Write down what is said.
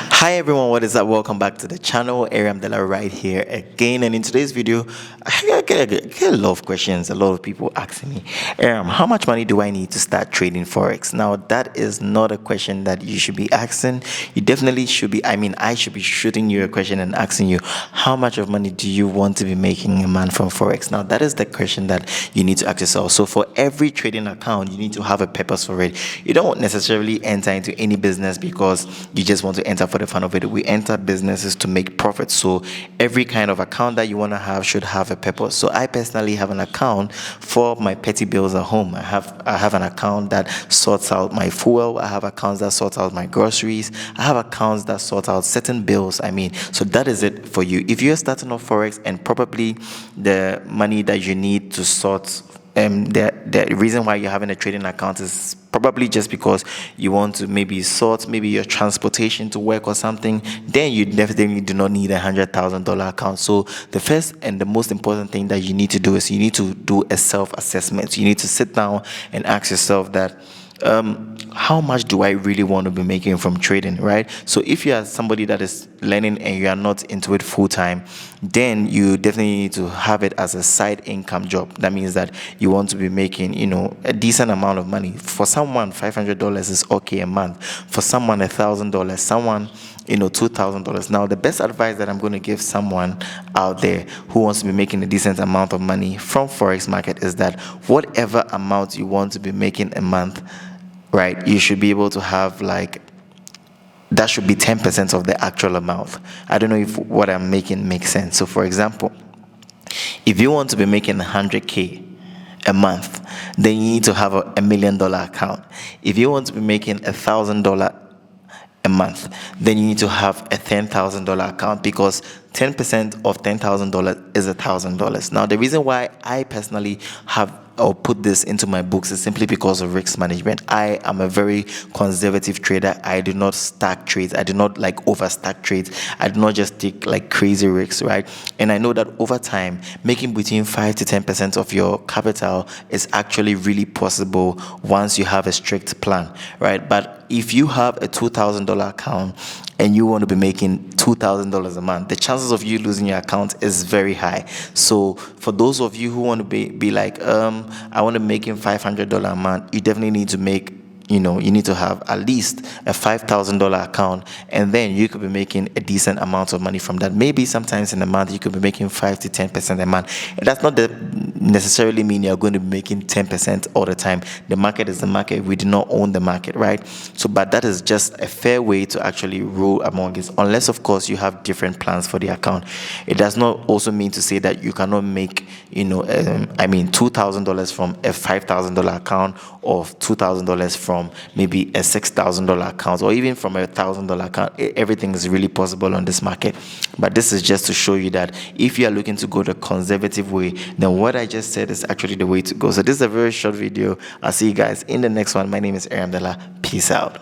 Hi everyone, what is up? Welcome back to the channel. DELA right here again, and in today's video I get a lot of questions. A lot of people asking me, how much money do I need to start trading forex? Now that is not a question that you should be asking. You definitely should be, I should be shooting you a question and asking you, how much of money do you want to be making a month from forex? Now that is the question that you need to ask yourself. So for every trading account, you need to have a purpose for it. You don't necessarily enter into any business because you just want to enter for the fun of it. We enter businesses to make profit. So every kind of account that you want to have should have a purpose. So I personally have an account for my petty bills at home. I have an account that sorts out my fuel. I have accounts that sort out my groceries. I have accounts that sort out certain bills. So that is it for you. If you're starting off forex and probably the money that you need to sort, the reason why you're having a trading account is probably just because you want to maybe sort your transportation to work or something, then you definitely do not need $100,000 account. So the first and the most important thing that you need to do is you need to do a self-assessment. You need to sit down and ask yourself that how much do I really want to be making from trading, right? So if you are somebody that is learning and you are not into it full time, then you definitely need to have it as a side income job. That means that you want to be making, a decent amount of money. For someone, $500 is okay a month. For someone, $1,000. Someone, $2,000. Now, the best advice that I'm going to give someone out there who wants to be making a decent amount of money from forex market is that whatever amount you want to be making a month, right, you should be able to have that should be 10% of the actual amount. I don't know if what I'm making makes sense. So for example, if you want to be making 100K a month, then you need to have a $1 million account. If you want to be making $1,000 a month, then you need to have a $10,000 account, because 10% of $10,000 is $1,000. Now, the reason why I personally have or put this into my books is simply because of risk management. I am a very conservative trader. I do not stack trades. I do not overstack trades. I do not just take crazy risks, right? And I know that over time, making between 5 to 10% of your capital is actually really possible once you have a strict plan, right? But if you have a $2,000 account and you want to be making $2,000 a month, the chances of you losing your account is very high. So for those of you who want to be I want to make him $500 a month, you definitely need to make, you need to have at least a $5,000 account, and then you could be making a decent amount of money from that. Maybe sometimes in a month you could be making 5 to 10% a month. And that's not necessarily mean you're going to be making 10% all the time. The market is the market. We do not own the market, right? So, but that is just a fair way to actually rule among it, unless of course you have different plans for the account. It does not also mean to say that you cannot make, $2,000 from a $5,000 account, or $2,000 from maybe a $6,000 account, or even from a $1,000 account. Everything is really possible on this market. But this is just to show you that if you are looking to go the conservative way, then what I just said is actually the way to go. So this is a very short video. I'll see you guys in the next one. My name is DELA. Peace out.